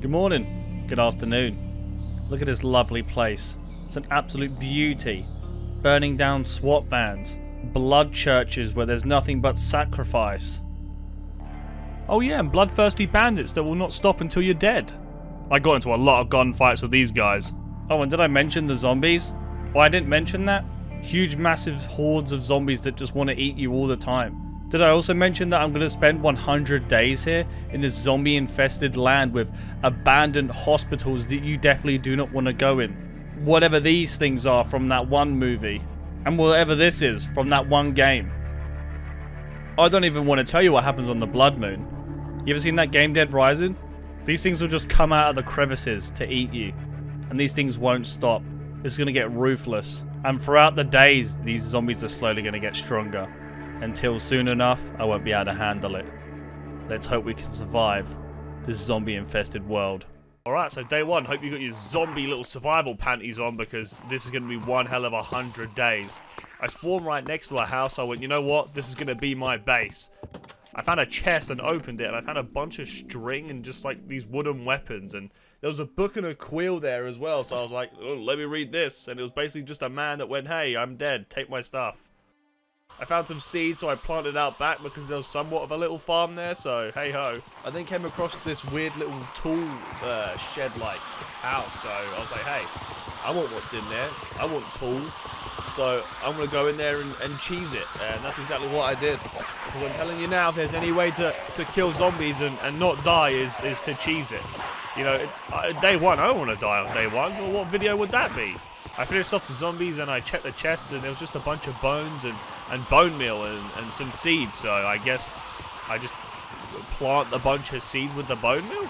Good morning. Good afternoon. Look at this lovely place. It's an absolute beauty. Burning down SWAT vans. Blood churches where there's nothing but sacrifice. Oh yeah, and bloodthirsty bandits that will not stop until you're dead. I got into a lot of gunfights with these guys. Oh, and did I mention the zombies? Oh, I didn't mention that? Huge massive hordes of zombies that just want to eat you all the time. Did I also mention that I'm going to spend 100 days here in this zombie infested land with abandoned hospitals that you definitely do not want to go in? Whatever these things are from that one movie, and whatever this is from that one game. I don't even want to tell you what happens on the Blood Moon. You ever seen that game Dead Rising? These things will just come out of the crevices to eat you. And these things won't stop. It's going to get ruthless. And throughout the days, these zombies are slowly going to get stronger. Until soon enough, I won't be able to handle it. Let's hope we can survive this zombie-infested world. Alright, so day one. Hope you got your zombie little survival panties on, because this is going to be one hell of 100 days. I spawned right next to a house. I went, you know what? This is going to be my base. I found a chest and opened it, and I found a bunch of string and just like these wooden weapons. And there was a book and a quill there as well. So I was like, oh, let me read this. And it was basically just a man that went, hey, I'm dead. Take my stuff. I found some seeds, so I planted out back because there was somewhat of a little farm there, so hey-ho. I then came across this weird little tool shed-like house, so I was like, hey, I want what's in there. I want tools. So I'm going to go in there and cheese it, and that's exactly what I did. Because I'm telling you now, if there's any way to kill zombies and not die is to cheese it. You know, day one, I don't want to die on day one. Well, what video would that be? I finished off the zombies and I checked the chests, and there was just a bunch of bones and bone meal and some seeds, so I guess I just plant a bunch of seeds with the bone meal.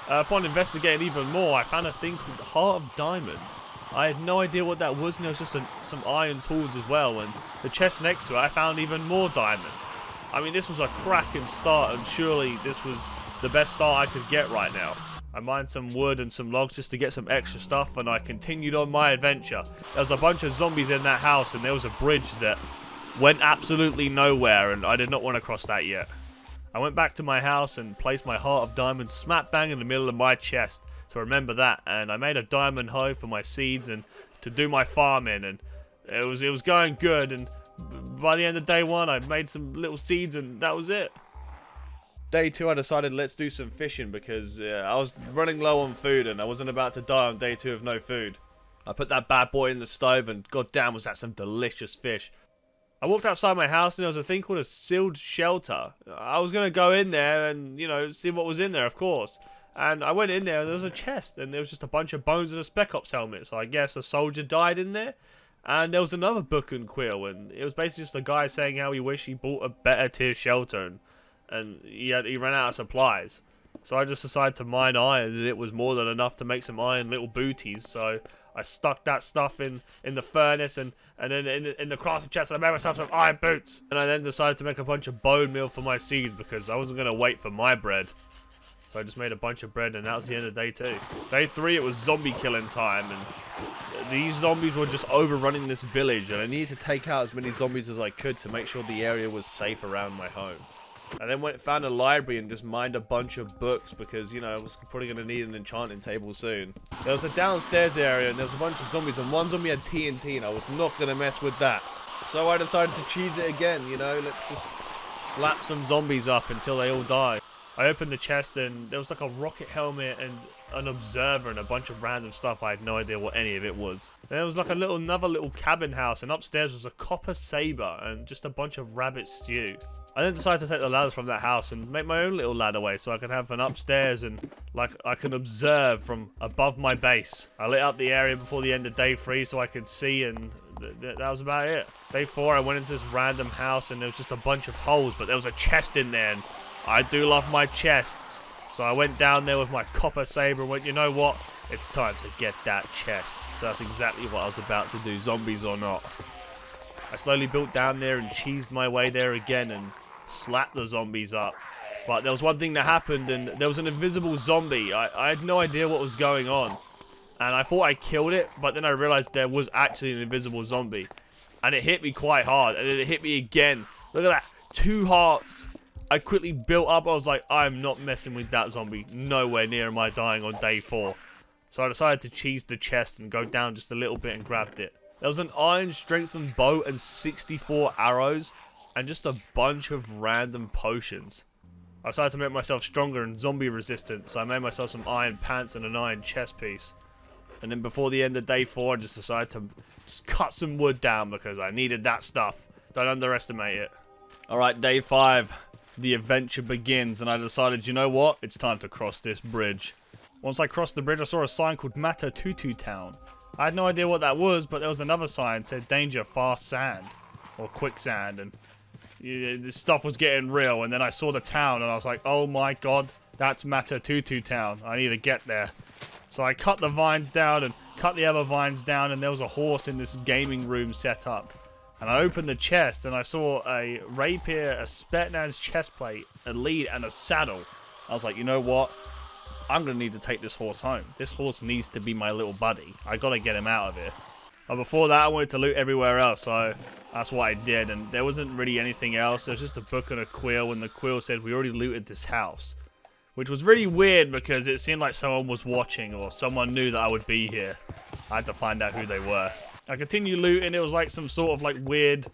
Upon investigating even more, I found a thing called Heart of Diamond. I had no idea what that was, and there was just some iron tools as well, and the chest next to it I found even more diamonds. I mean, this was a cracking start, and surely this was the best start I could get right now. I mined some wood and some logs just to get some extra stuff, and I continued on my adventure. There was a bunch of zombies in that house, and there was a bridge that went absolutely nowhere, and I did not want to cross that yet. I went back to my house and placed my Heart of Diamonds smack bang in the middle of my chest to remember that, and I made a diamond hoe for my seeds and to do my farming, and it was going good, and by the end of day one I made some little seeds, and that was it. Day two, I decided let's do some fishing because I was running low on food and I wasn't about to die on day two of no food. I put that bad boy in the stove, and goddamn was that some delicious fish. I walked outside my house and there was a thing called a sealed shelter. I was going to go in there and, you know, see what was in there, of course. And I went in there and there was a chest, and there was just a bunch of bones and a Spec Ops helmet. So I guess a soldier died in there. And there was another book and quill, and it was basically just a guy saying how he wished he bought a better tier shelter, and he ran out of supplies. So I just decided to mine iron, and it was more than enough to make some iron little booties. So I stuck that stuff in the furnace, and then in the crafting chest, and I made myself some iron boots. And I then decided to make a bunch of bone meal for my seeds because I wasn't going to wait for my bread. So I just made a bunch of bread, and that was the end of day two. Day three, it was zombie killing time, and these zombies were just overrunning this village, and I needed to take out as many zombies as I could to make sure the area was safe around my home. I then found a library and just mined a bunch of books because, you know, I was probably going to need an enchanting table soon. There was a downstairs area and there was a bunch of zombies, and one zombie had TNT, and I was not going to mess with that. So I decided to cheese it again, you know, let's just slap some zombies up until they all die. I opened the chest and there was like a rocket helmet and an observer and a bunch of random stuff. I had no idea what any of it was. Then there was like another little cabin house, and upstairs was a copper saber and just a bunch of rabbit stew. I then decided to take the ladders from that house and make my own little ladderway so I can have an upstairs and like I can observe from above my base. I lit up the area before the end of day 3 so I could see, and that was about it. Day 4 I went into this random house and there was just a bunch of holes, but there was a chest in there, and I do love my chests. So I went down there with my copper saber and went, you know what? It's time to get that chest. So that's exactly what I was about to do, zombies or not. I slowly built down there and cheesed my way there again and slapped the zombies up. But there was one thing that happened, and there was an invisible zombie. I had no idea what was going on. And I thought I killed it, but then I realized there was actually an invisible zombie. And it hit me quite hard, and then it hit me again. Look at that. 2 hearts. I quickly built up. I was like, I'm not messing with that zombie. Nowhere near am I dying on day 4. So I decided to cheese the chest and go down just a little bit and grabbed it. There was an iron strengthened bow and 64 arrows and just a bunch of random potions. I decided to make myself stronger and zombie resistant, so I made myself some iron pants and an iron chest piece. And then before the end of day 4, I just decided to just cut some wood down because I needed that stuff. Don't underestimate it. Alright, day 5. The adventure begins, and I decided, you know what? It's time to cross this bridge. Once I crossed the bridge, I saw a sign called Matatutu Town. I had no idea what that was, but there was another sign that said danger, fast sand. Or quicksand, and this stuff was getting real. And then I saw the town, and I was like, oh my god, that's Matatutu Town. I need to get there. So I cut the vines down and cut the other vines down, and there was a horse in this gaming room set up. And I opened the chest and I saw a rapier, a Spetsnaz chest plate, a lead, and a saddle. I was like, you know what? I'm going to need to take this horse home. This horse needs to be my little buddy. I got to get him out of here. But before that, I wanted to loot everywhere else, so that's what I did. And there wasn't really anything else. There was just a book and a quill, and the quill said we already looted this house. Which was really weird because it seemed like someone was watching or someone knew that I would be here. I had to find out who they were. I continued looting. It was like some sort of like weird,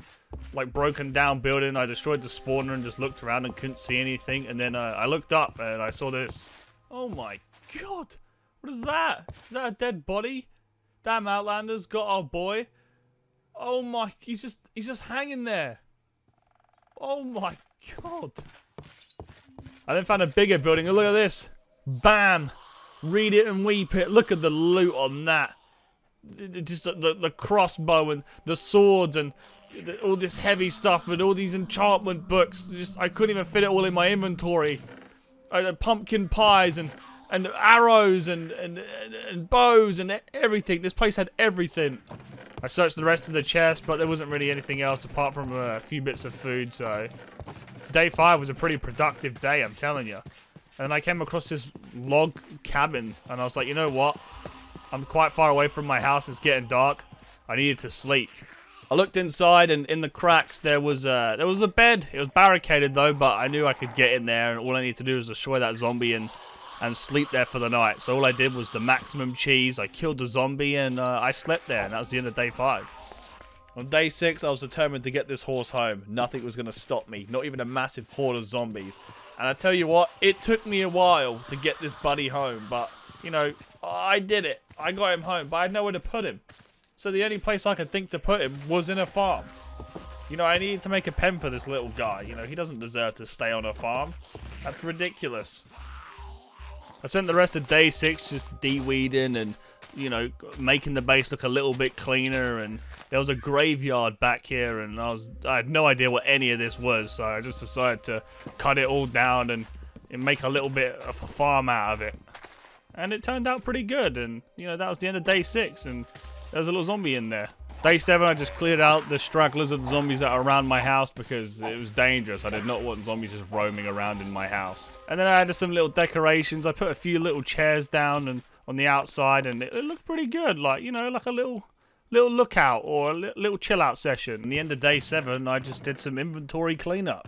like broken down building. I destroyed the spawner and just looked around and couldn't see anything. And then I looked up and I saw this. Oh my god. What is that? Is that a dead body? Damn, Outlanders got our boy. Oh my, he's just hanging there. Oh my god. I then found a bigger building, and look at this. Bam! Read it and weep it. Look at the loot on that. Just the crossbow and the swords and all this heavy stuff, and all these enchantment books. Just I couldn't even fit it all in my inventory. I had pumpkin pies and arrows and bows and everything. This place had everything. I searched the rest of the chest, but there wasn't really anything else apart from a few bits of food, so day 5 was a pretty productive day, I'm telling you. And then I came across this log cabin, and I was like, you know what? I'm quite far away from my house. It's getting dark. I needed to sleep. I looked inside, and in the cracks there was a bed. It was barricaded though, but I knew I could get in there, and all I needed to do was destroy that zombie and sleep there for the night. So all I did was the maximum cheese. I killed the zombie, and I slept there, and that was the end of day 5. On day 6, I was determined to get this horse home. Nothing was going to stop me, not even a massive horde of zombies. And I tell you what, it took me a while to get this buddy home, but, you know, I did it. I got him home, but I had nowhere to put him. So the only place I could think to put him was in a farm. You know, I needed to make a pen for this little guy. You know, he doesn't deserve to stay on a farm. That's ridiculous. I spent the rest of day 6 just de-weeding and, you know, making the base look a little bit cleaner, and there was a graveyard back here, and I had no idea what any of this was, so I just decided to cut it all down and make a little bit of a farm out of it. And it turned out pretty good, and, you know, that was the end of day 6, and there was a little zombie in there. Day 7, I just cleared out the stragglers of the zombies that are around my house because it was dangerous. I did not want zombies just roaming around in my house. And then I added some little decorations. I put a few little chairs down and on the outside, and it looked pretty good. Like, you know, like a little lookout or a little chill out session. At the end of day 7, I just did some inventory cleanup.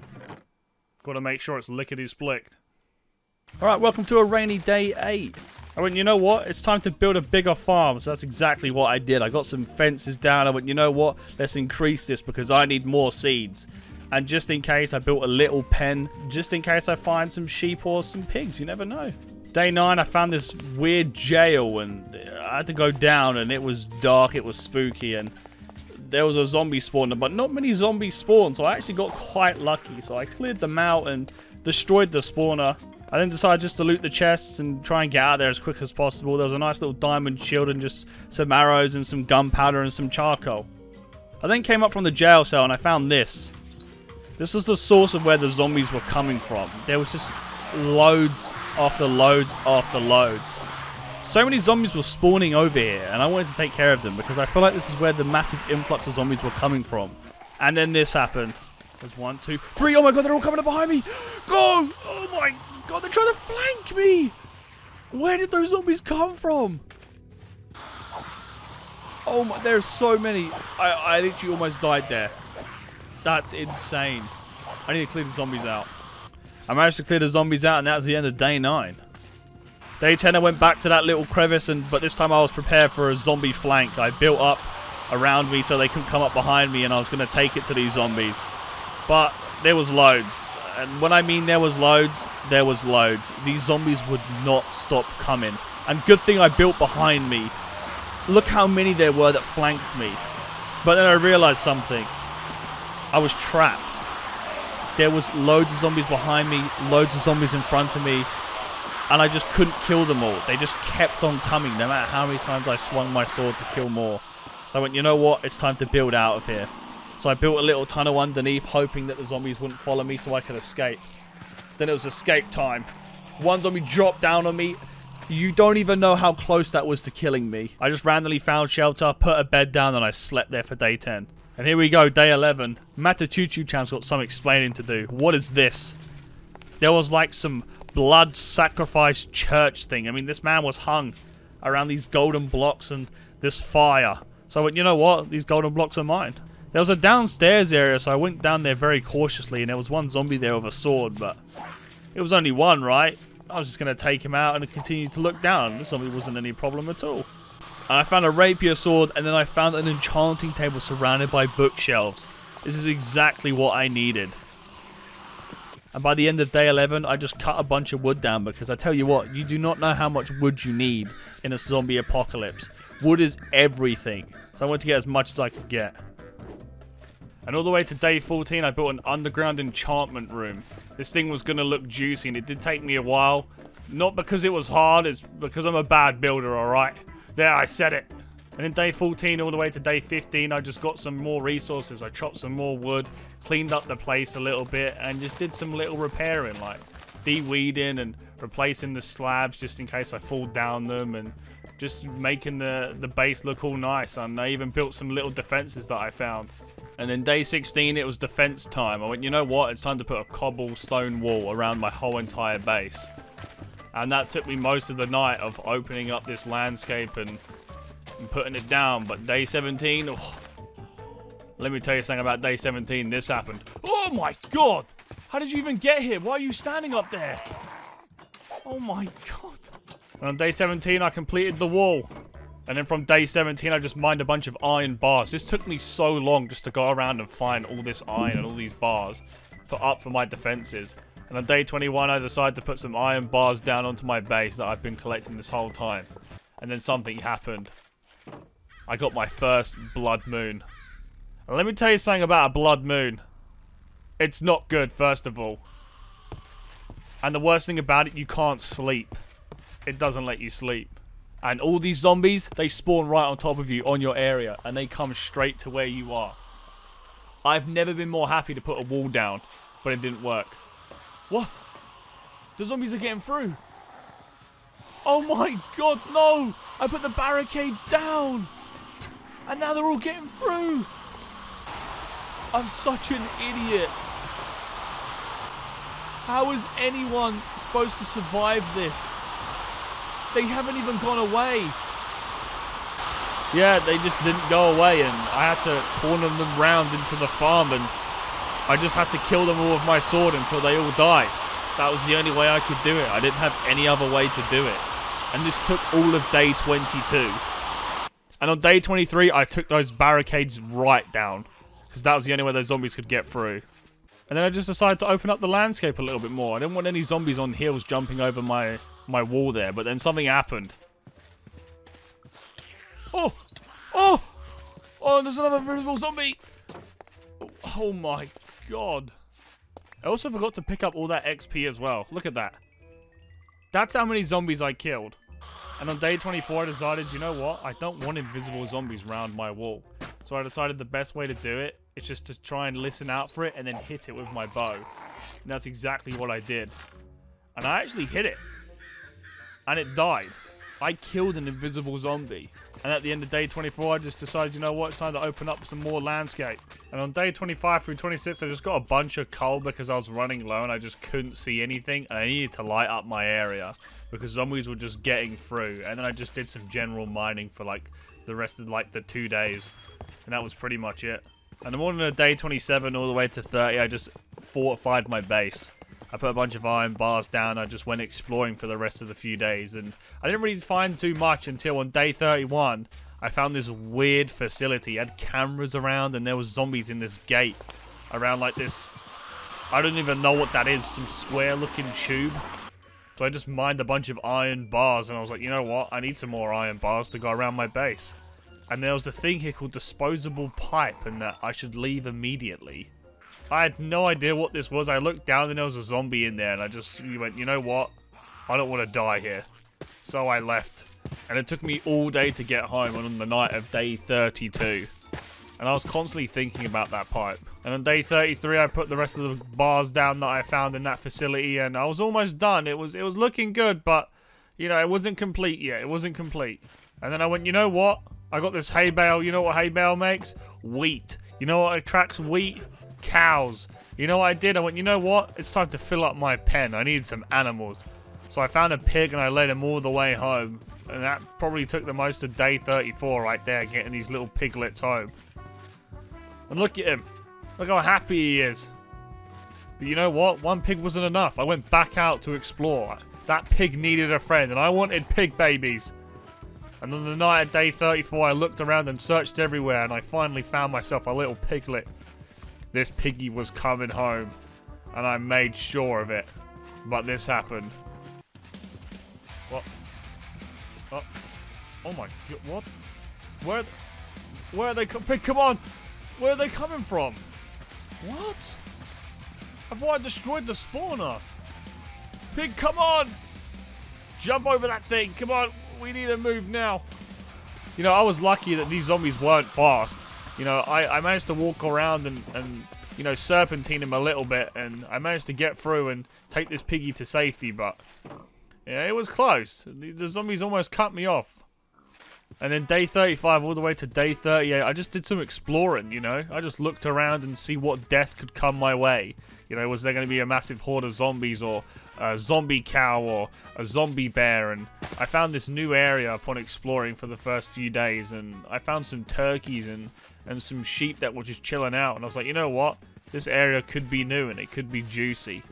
Got to make sure it's lickety-splicked. Alright, welcome to a rainy day 8. I went, you know what? It's time to build a bigger farm. So that's exactly what I did. I got some fences down. I went, you know what? Let's increase this because I need more seeds. And just in case, I built a little pen. Just in case I find some sheep or some pigs. You never know. Day 9, I found this weird jail, and I had to go down, and it was dark. It was spooky, and there was a zombie spawner, but not many zombies spawned. So I actually got quite lucky. So I cleared them out and destroyed the spawner. I then decided just to loot the chests and try and get out of there as quick as possible. There was a nice little diamond shield and just some arrows and some gunpowder and some charcoal. I then came up from the jail cell and I found this. This was the source of where the zombies were coming from. There was just loads after loads after loads. So many zombies were spawning over here, and I wanted to take care of them because I feel like this is where the massive influx of zombies were coming from. And then this happened. There's 1, 2, 3. Oh my god, they're all coming up behind me. Go! Oh my god, they're trying to flank me. Where did those zombies come from? Oh my, there's so many. I literally almost died there. That's insane. I need to clear the zombies out. I managed to clear the zombies out, and that was the end of day 9. Day 10, I went back to that little crevice, but this time I was prepared for a zombie flank. I built up around me so they couldn't come up behind me, and I was going to take it to these zombies. But there was loads. And when I mean there was loads, there was loads. These zombies would not stop coming. And good thing I built behind me. Look how many there were that flanked me. But then I realized something. I was trapped. There was loads of zombies behind me, loads of zombies in front of me, and I just couldn't kill them all. They just kept on coming, no matter how many times I swung my sword to kill more. So I went, you know what, it's time to build out of here. So I built a little tunnel underneath, hoping that the zombies wouldn't follow me so I could escape. Then it was escape time. One zombie dropped down on me. You don't even know how close that was to killing me. I just randomly found shelter, put a bed down, and I slept there for day 10. And here we go, day 11. Matatuchu-chan's got some explaining to do. What is this? There was like some blood sacrifice church thing. I mean, this man was hung around these golden blocks and this fire. So I went, you know what? These golden blocks are mine. There was a downstairs area, so I went down there very cautiously, and there was one zombie there with a sword, but it was only one, right? I was just going to take him out and continue to look down. This zombie wasn't any problem at all. And I found a rapier sword, and then I found an enchanting table surrounded by bookshelves. This is exactly what I needed. And by the end of day 11, I just cut a bunch of wood down, because I tell you what, you do not know how much wood you need in a zombie apocalypse. Wood is everything. So I wanted to get as much as I could get. And all the way to day 14, I built an underground enchantment room. This thing was going to look juicy, and it did take me a while. Not because it was hard, it's because I'm a bad builder, alright? There, I said it. And in day 14 all the way to day 15, I just got some more resources. I chopped some more wood, cleaned up the place a little bit, and just did some little repairing, like de-weeding and replacing the slabs just in case I fall down them, and just making the base look all nice. And I even built some little defenses that I found. And then day 16, it was defense time. I went, you know what? It's time to put a cobblestone wall around my whole entire base. And that took me most of the night of opening up this landscape and putting it down. But day 17, oh, let me tell you something about day 17. This happened. Oh my god! How did you even get here? Why are you standing up there? Oh my god. And on day 17, I completed the wall. And then from day 17, I just mined a bunch of iron bars. This took me so long just to go around and find all this iron and all these bars for my defenses. And on day 21, I decided to put some iron bars down onto my base that I've been collecting this whole time. And then something happened. I got my first blood moon. And let me tell you something about a blood moon. It's not good, first of all. And the worst thing about it, you can't sleep. It doesn't let you sleep. And all these zombies, they spawn right on top of you on your area, and they come straight to where you are. I've never been more happy to put a wall down, but it didn't work. What? The zombies are getting through. Oh my god, no! I put the barricades down! And now they're all getting through! I'm such an idiot. How is anyone supposed to survive this? They haven't even gone away. Yeah, they just didn't go away, and I had to corner them round into the farm, and I just had to kill them all with my sword until they all died. That was the only way I could do it. I didn't have any other way to do it. And this took all of day 22. And on day 23, I took those barricades right down, because that was the only way those zombies could get through. And then I just decided to open up the landscape a little bit more. I didn't want any zombies on hills jumping over my wall there, but then something happened. Oh! Oh! Oh, there's another invisible zombie! Oh my god. I also forgot to pick up all that XP as well. Look at that. That's how many zombies I killed. And on day 24, I decided, you know what? I don't want invisible zombies around my wall. So I decided the best way to do it is just to try and listen out for it and then hit it with my bow. And that's exactly what I did. And I actually hit it. And it died. I killed an invisible zombie. And at the end of day 24, I just decided, you know what, it's time to open up some more landscape. And on day 25 through 26, I just got a bunch of coal because I was running low and I just couldn't see anything. And I needed to light up my area because zombies were just getting through. And then I just did some general mining for like the rest of like the 2 days. And that was pretty much it. And the morning of day 27 all the way to 30, I just fortified my base. I put a bunch of iron bars down. I just went exploring for the rest of the few days. And I didn't really find too much until on day 31, I found this weird facility. It had cameras around and there was zombies in this gate around like this. I don't even know what that is. Some square looking tube. So I just mined a bunch of iron bars and I was like, you know what? I need some more iron bars to go around my base. And there was a thing here called disposable pipe and that I should leave immediately. I had no idea what this was. I looked down and there was a zombie in there and I just went, you know what? I don't want to die here. So I left. And it took me all day to get home on the night of day 32. And I was constantly thinking about that pipe. And on day 33, I put the rest of the bars down that I found in that facility, and I was almost done. It was looking good, but, you know, it wasn't complete yet. It wasn't complete. And then I went, you know what? I got this hay bale. You know what hay bale makes? Wheat. You know what attracts wheat? Cows. You know what I did? I went, you know what? It's time to fill up my pen. I need some animals. So I found a pig, and I led him all the way home. And that probably took the most of day 34 right there, getting these little piglets home. And look at him. Look how happy he is. But you know what? One pig wasn't enough. I went back out to explore. That pig needed a friend, and I wanted pig babies. And on the night of day 34, I looked around and searched everywhere, and I finally found myself a little piglet. This piggy was coming home, and I made sure of it. But this happened. What? Oh my god, what? Where are they pig, come on! Where are they coming from? What? I thought I destroyed the spawner. Pig, come on! Jump over that thing, come on, we need to move now. You know, I was lucky that these zombies weren't fast. You know, I managed to walk around and you know, serpentine him a little bit, and I managed to get through and take this piggy to safety, but yeah, it was close. The zombies almost cut me off. And then day 35 all the way to day 38, I just did some exploring, you know. I just looked around and see what death could come my way. You know, was there going to be a massive horde of zombies or a zombie cow or a zombie bear? And I found this new area upon exploring for the first few days. And I found some turkeys and some sheep that were just chilling out. And I was like, you know what? This area could be new and it could be juicy.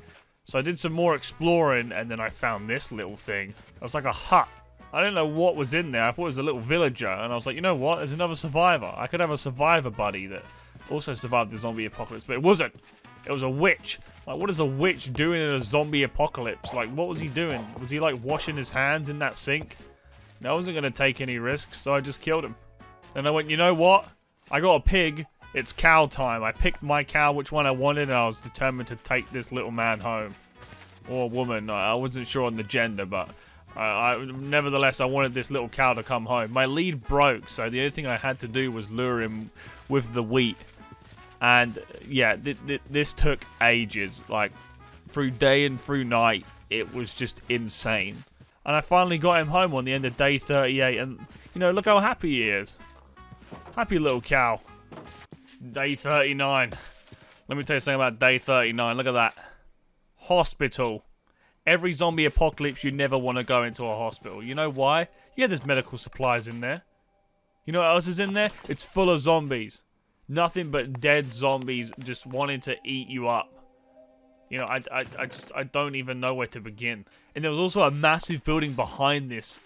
So I did some more exploring and then I found this little thing. It was like a hut. I didn't know what was in there. I thought it was a little villager. And I was like, you know what? There's another survivor. I could have a survivor buddy that also survived the zombie apocalypse. But it wasn't. It was a witch. Like, what is a witch doing in a zombie apocalypse? Like, what was he doing? Was he, like, washing his hands in that sink? No, I wasn't going to take any risks, so I just killed him. Then I went, you know what? I got a pig. It's cow time. I picked my cow, which one I wanted, and I was determined to take this little man home. Or woman. I wasn't sure on the gender, but... nevertheless, I wanted this little cow to come home. My lead broke, so the only thing I had to do was lure him with the wheat. And yeah, this took ages. Like, through day and through night, it was just insane. And I finally got him home on the end of day 38, and, you know, look how happy he is. Happy little cow. Day 39. Let me tell you something about day 39. Look at that. Hospital. Every zombie apocalypse, you never want to go into a hospital. You know why? Yeah, there's medical supplies in there. You know what else is in there? It's full of zombies. Nothing but dead zombies just wanting to eat you up. You know, I don't even know where to begin. And there was also a massive building behind this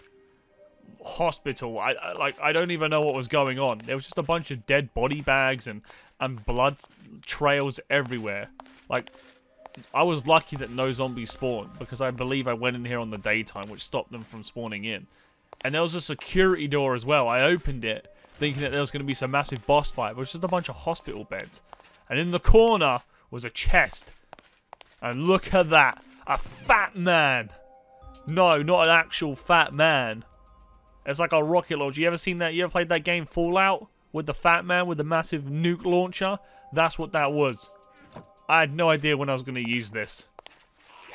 hospital. I don't even know what was going on. There was just a bunch of dead body bags and blood trails everywhere. Like, I was lucky that no zombies spawned, because I believe I went in here on the daytime, which stopped them from spawning in. And there was a security door as well. I opened it, thinking that there was going to be some massive boss fight, but it was just a bunch of hospital beds. And in the corner was a chest. And look at that. A fat man. No, not an actual fat man. It's like a rocket launcher. You ever seen that? You ever played that game Fallout? With the fat man with the massive nuke launcher? That's what that was. I had no idea when I was going to use this.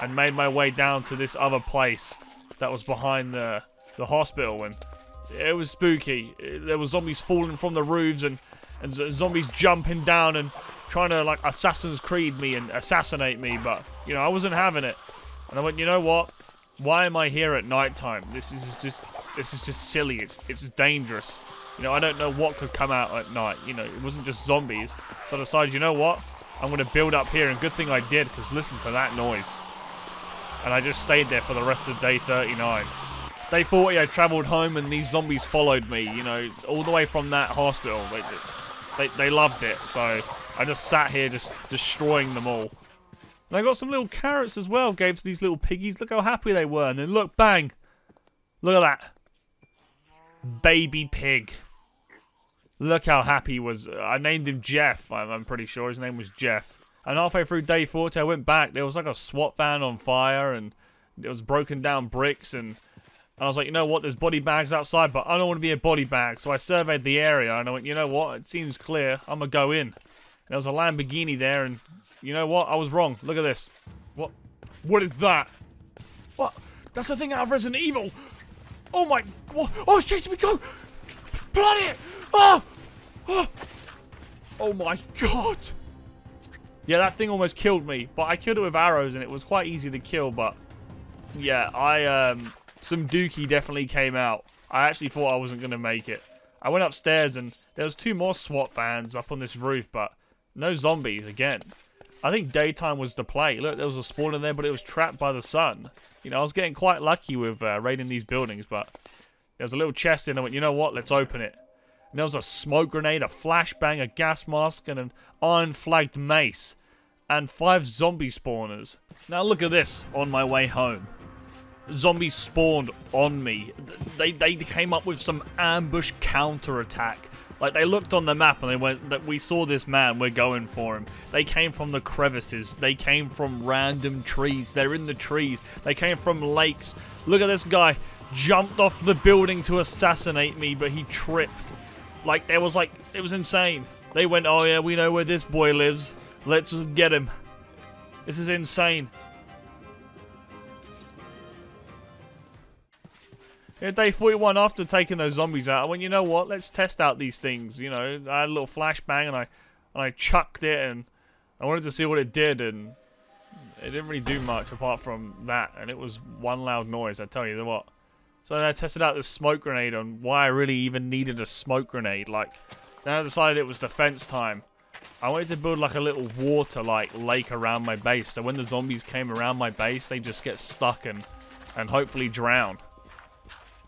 And made my way down to this other place that was behind the hospital. And it was spooky. There were zombies falling from the roofs and zombies jumping down and trying to, like, Assassin's Creed me and assassinate me. But, you know, I wasn't having it. And I went, you know what? Why am I here at nighttime? This is just silly. It's dangerous. You know, I don't know what could come out at night. You know, it wasn't just zombies. So I decided, you know what? I'm going to build up here, and good thing I did, because listen to that noise. And I just stayed there for the rest of day 39. Day 40, I travelled home and these zombies followed me, you know, all the way from that hospital. They loved it, so I just sat here just destroying them all. And I got some little carrots as well, gave to these little piggies. Look how happy they were. And then look, bang. Look at that. Baby pig. Look how happy he was. I named him Jeff, I'm pretty sure his name was Jeff. And halfway through day 40, I went back. There was like a SWAT van on fire and there was broken down bricks and I was like, you know what, there's body bags outside, but I don't want to be a body bag. So I surveyed the area and I went, you know what, it seems clear. I'm going to go in. And there was a Lamborghini there and you know what, I was wrong. Look at this. What is that? What? That's the thing out of Resident Evil. Oh my, what? Oh, it's chasing me, go. Bloody it. Oh. Oh my God. Yeah, that thing almost killed me, but I killed it with arrows and it was quite easy to kill, but yeah, some dookie definitely came out. I actually thought I wasn't going to make it. I went upstairs and there was 2 more SWAT vans up on this roof, but no zombies again. I think daytime was the play. Look, there was a spawn in there, but it was trapped by the sun. You know, I was getting quite lucky with raiding these buildings, but there was a little chest in. I went, you know what, let's open it. And there was a smoke grenade, a flashbang, a gas mask, and an iron-flagged mace. And 5 zombie spawners. Now look at this on my way home. Zombies spawned on me. They came up with some ambush counter-attack. Like, they looked on the map and they went, that we saw this man, we're going for him. They came from the crevices. They came from random trees. They're in the trees. They came from lakes. Look at this guy. Jumped off the building to assassinate me, but he tripped. Like, it was insane. They went, oh yeah, we know where this boy lives. Let's get him. This is insane. Yeah, day 41, after taking those zombies out, I went, you know what, let's test out these things. You know, I had a little flashbang and I chucked it and I wanted to see what it did and it didn't really do much apart from that. And it was one loud noise, I tell you what. So then I tested out this smoke grenade on why I really even needed a smoke grenade. Like, then I decided it was defense time. I wanted to build like a little water lake around my base. So when the zombies came around my base, they just get stuck and hopefully drown.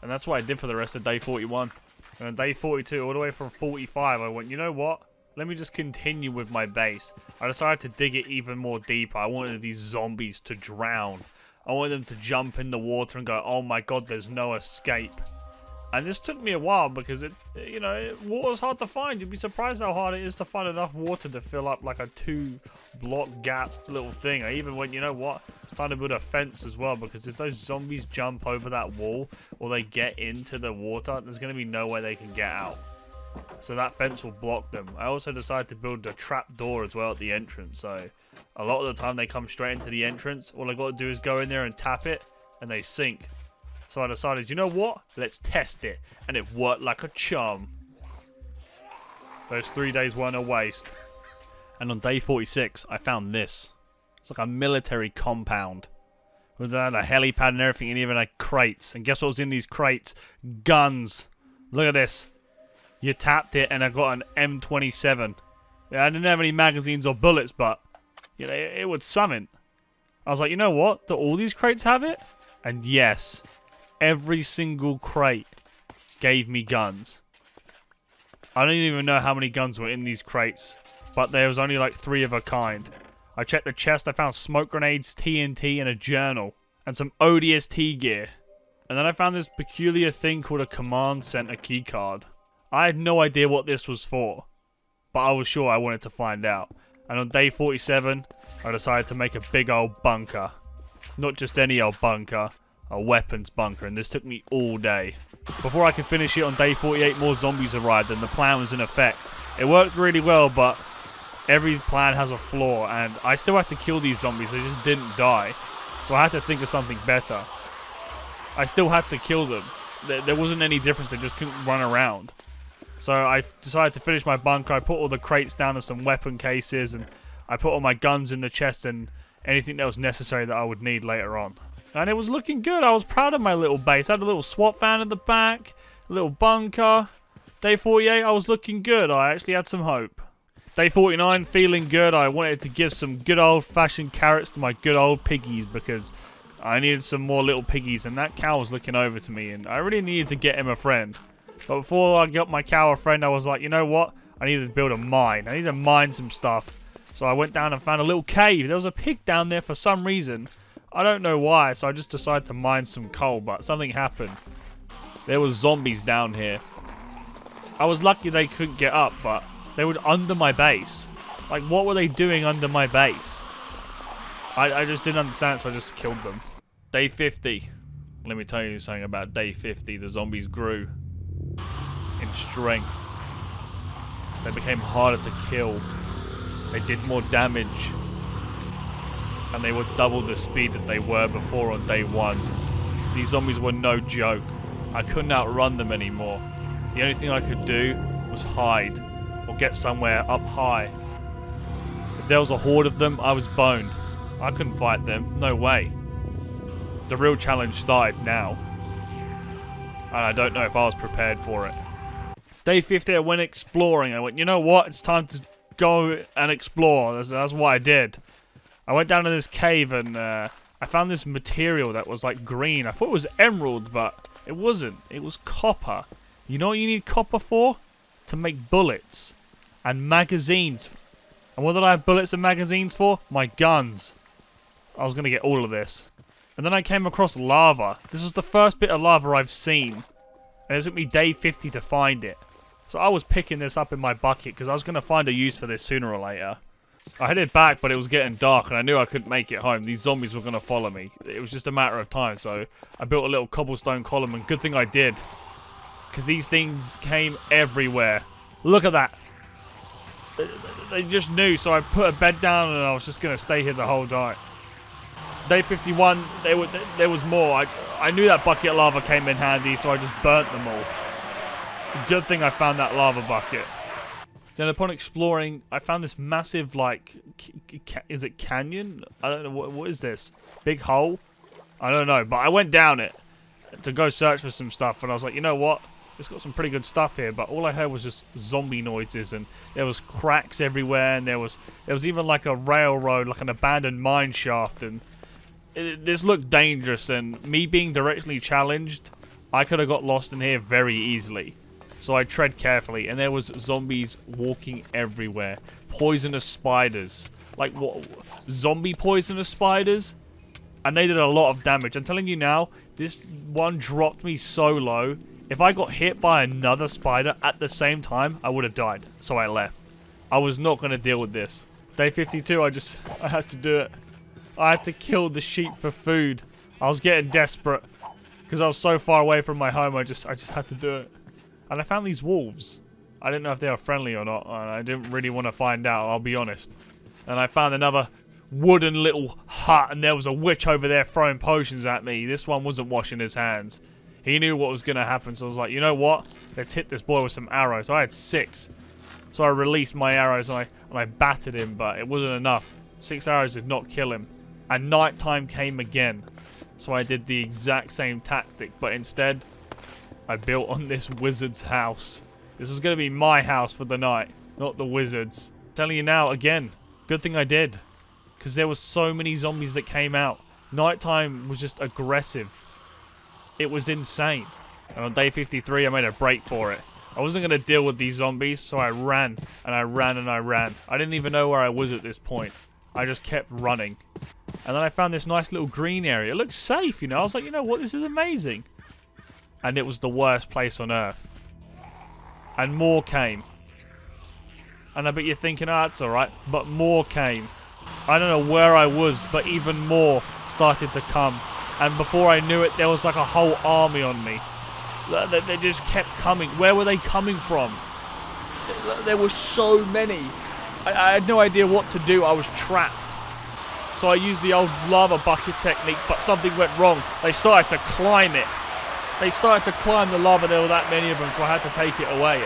And that's what I did for the rest of day 41. And on day 42, all the way from 45, I went, you know what? Let me just continue with my base. I decided to dig it even more deeper. I wanted these zombies to drown. I wanted them to jump in the water and go, oh my God, there's no escape. And this took me a while because water's hard to find. You'd be surprised how hard it is to find enough water to fill up like a 2-block gap little thing. I even went, you know what? It's time to build a fence as well because if those zombies jump over that wall or they get into the water, there's going to be no way they can get out. So that fence will block them. I also decided to build a trap door as well at the entrance. So a lot of the time they come straight into the entrance. All I got to do is go in there and tap it and they sink. So I decided, you know what? Let's test it. And it worked like a charm. Those 3 days weren't a waste. And on day 46, I found this. It's like a military compound. With a helipad and everything, and even like crates. And guess what was in these crates? Guns. Look at this. You tapped it and I got an M27. Yeah, I didn't have any magazines or bullets, but you know, it would summon. I was like, you know what? Do all these crates have it? And yes. Every single crate gave me guns. I don't even know how many guns were in these crates, but there was only like 3 of a kind. I checked the chest, I found smoke grenades, TNT, and a journal, and some ODST gear. And then I found this peculiar thing called a command center keycard. I had no idea what this was for, but I was sure I wanted to find out. And on day 47, I decided to make a big old bunker. Not just any old bunker. A weapons bunker, and this took me all day. Before I could finish it on day 48, more zombies arrived and the plan was in effect. It worked really well, but every plan has a flaw and I still had to kill these zombies. They just didn't die. So I had to think of something better. I still had to kill them. There wasn't any difference, they just couldn't run around. So I decided to finish my bunker. I put all the crates down and some weapon cases and I put all my guns in the chest and anything that was necessary that I would need later on. And it was looking good. I was proud of my little base. I had a little SWAT van at the back, a little bunker. Day 48, I was looking good. I actually had some hope. Day 49, feeling good. I wanted to give some good old-fashioned carrots to my good old piggies because I needed some more little piggies, and that cow was looking over to me, and I really needed to get him a friend. But before I got my cow a friend, I was like, you know what? I needed to build a mine. I needed to mine some stuff. So I went down and found a little cave. There was a pig down there for some reason. I don't know why, so I just decided to mine some coal, but something happened. There was zombies down here. I was lucky they couldn't get up, but they were under my base. Like, what were they doing under my base? I just didn't understand, so I just killed them. Day 50. Let me tell you something about day 50. The zombies grew in strength. They became harder to kill. They did more damage. And they were double the speed that they were before on day 1. These zombies were no joke. I couldn't outrun them anymore. The only thing I could do was hide or get somewhere up high. If there was a horde of them, I was boned. I couldn't fight them. No way. The real challenge started now. And I don't know if I was prepared for it. Day 50, I went exploring. I went, you know what? It's time to go and explore. That's what I did. I went down to this cave and I found this material that was like green. I thought it was emerald, but it wasn't. It was copper. You know what you need copper for? To make bullets and magazines. And what did I have bullets and magazines for? My guns. I was going to get all of this. And then I came across lava. This was the first bit of lava I've seen. And it took me day 50 to find it. So I was picking this up in my bucket because I was going to find a use for this sooner or later. I headed back, but it was getting dark and I knew I couldn't make it home. These zombies were going to follow me. It was just a matter of time, so I built a little cobblestone column, and good thing I did. Because these things came everywhere. Look at that. They just knew, so I put a bed down and I was just going to stay here the whole night. Day 51, there was more. I knew that bucket of lava came in handy, so I just burnt them all. Good thing I found that lava bucket. Then upon exploring, I found this massive, like, is it canyon? I don't know, what is this? Big hole? I don't know, but I went down it to go search for some stuff, and I was like, you know what? It's got some pretty good stuff here, but all I heard was just zombie noises, and there was cracks everywhere, and there was even like a railroad, like an abandoned mine shaft, and this looked dangerous, and me being directionally challenged, I could have got lost in here very easily. So I tread carefully, and there was zombies walking everywhere. Poisonous spiders. Like, what? Zombie poisonous spiders? And they did a lot of damage. I'm telling you now, this one dropped me so low. If I got hit by another spider at the same time, I would have died. So I left. I was not going to deal with this. Day 52, I had to do it. I had to kill the sheep for food. I was getting desperate. Because I was so far away from my home, I just had to do it. And I found these wolves. I didn't know if they were friendly or not, and I didn't really want to find out, I'll be honest. And I found another wooden little hut, and there was a witch over there throwing potions at me. This one wasn't washing his hands. He knew what was going to happen, so I was like, you know what? Let's hit this boy with some arrows. I had 6. So I released my arrows, and I battered him, but it wasn't enough. 6 arrows did not kill him. And nighttime came again. So I did the exact same tactic, but instead, I built on this wizard's house. This is going to be my house for the night, not the wizard's. I'm telling you now, again, good thing I did. Because there was so many zombies that came out. Nighttime was just aggressive. It was insane. And on day 53, I made a break for it. I wasn't going to deal with these zombies, so I ran, and I ran, and I ran. I didn't even know where I was at this point. I just kept running. And then I found this nice little green area. It looked safe, you know. I was like, you know what, this is amazing. And it was the worst place on earth. And more came. And I bet you're thinking, oh, that's alright. But more came. I don't know where I was, but even more started to come. And before I knew it, there was like a whole army on me. They just kept coming. Where were they coming from? There were so many. I had no idea what to do. I was trapped. So I used the old lava bucket technique, but something went wrong. They started to climb it. They started to climb the lava. There were that many of them, so I had to take it away.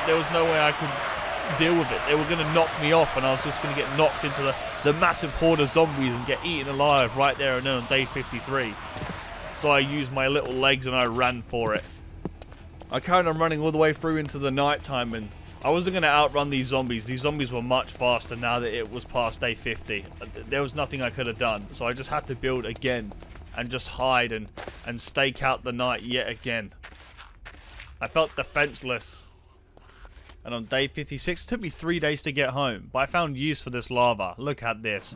There was no way I could deal with it. They were going to knock me off, and I was just going to get knocked into the massive horde of zombies and get eaten alive right there and then on day 53. So I used my little legs and I ran for it. I carried on running all the way through into the night time, and I wasn't going to outrun these zombies. These zombies were much faster now that it was past day 50. There was nothing I could have done. So I just had to build again and just hide and stake out the night yet again. I felt defenseless. And on day 56, it took me 3 days to get home. But I found use for this lava. Look at this.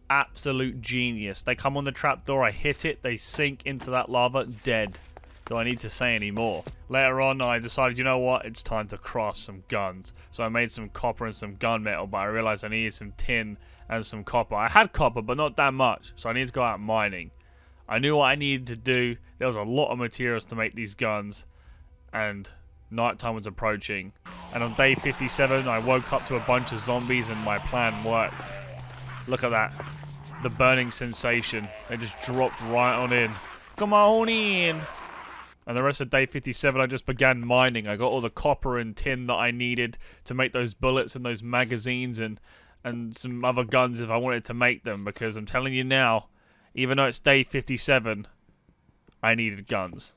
Absolute genius. They come on the trapdoor, I hit it, they sink into that lava, dead. Do I need to say any more? Later on, I decided, you know what? It's time to craft some guns. So I made some copper and some gunmetal, but I realized I needed some tin and some copper. I had copper, but not that much, so I needed to go out mining. I knew what I needed to do. There was a lot of materials to make these guns, and nighttime was approaching. And on day 57, I woke up to a bunch of zombies, and my plan worked. Look at that. The burning sensation. They just dropped right on in. Come on in! And the rest of day 57, I just began mining. I got all the copper and tin that I needed to make those bullets and those magazines and some other guns if I wanted to make them. Because I'm telling you now, even though it's day 57, I needed guns.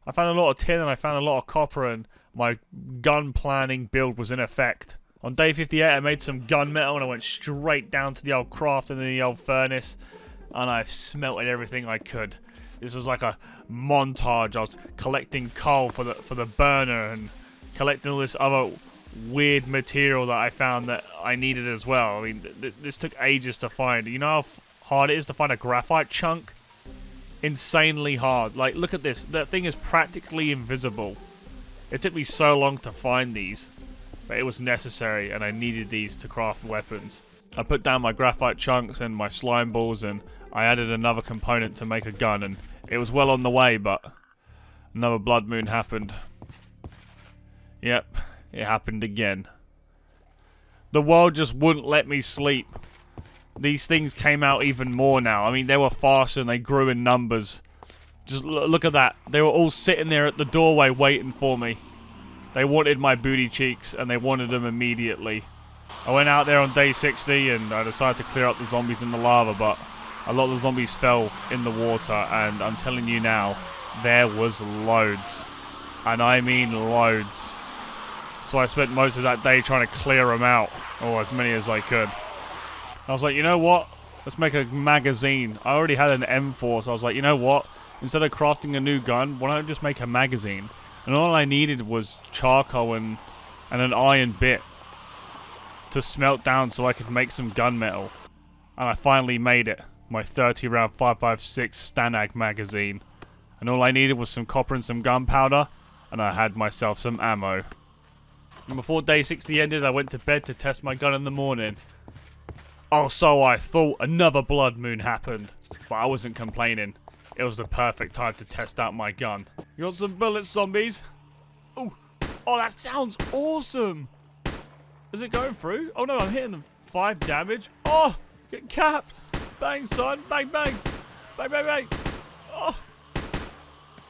I found a lot of tin and I found a lot of copper, and my gun planning build was in effect. On day 58, I made some gunmetal and I went straight down to the old craft and the old furnace, and I smelted everything I could. This was like a montage. I was collecting coal for the burner and collecting all this other weird material that I found that I needed as well. I mean, this took ages to find. You know how hard it is to find a graphite chunk? Insanely hard. Like, look at this. That thing is practically invisible. It took me so long to find these, but it was necessary, and I needed these to craft weapons. I put down my graphite chunks and my slime balls, and I added another component to make a gun, and it was well on the way, but another blood moon happened. Yep, it happened again. The world just wouldn't let me sleep. These things came out even more now. I mean, they were faster and they grew in numbers. Just look at that. They were all sitting there at the doorway waiting for me. They wanted my booty cheeks, and they wanted them immediately. I went out there on day 60 and I decided to clear up the zombies in the lava, but a lot of the zombies fell in the water, and I'm telling you now, there was loads. And I mean loads. So I spent most of that day trying to clear them out, or as many as I could. I was like, you know what? Let's make a magazine. I already had an M4, so I was like, you know what? Instead of crafting a new gun, why don't I just make a magazine? And all I needed was charcoal and an iron bit to smelt down so I could make some gunmetal. And I finally made it. My 30 round 5.56 Stanag magazine. And all I needed was some copper and some gunpowder, and I had myself some ammo. And before day 60 ended, I went to bed to test my gun in the morning. Oh, so I thought. Another blood moon happened. But I wasn't complaining. It was the perfect time to test out my gun. You got some bullets, zombies? Oh, that sounds awesome. Is it going through? Oh no, I'm hitting them. 5 damage. Oh, get capped. Bang, son. Bang, bang. Bang, bang, bang. Oh.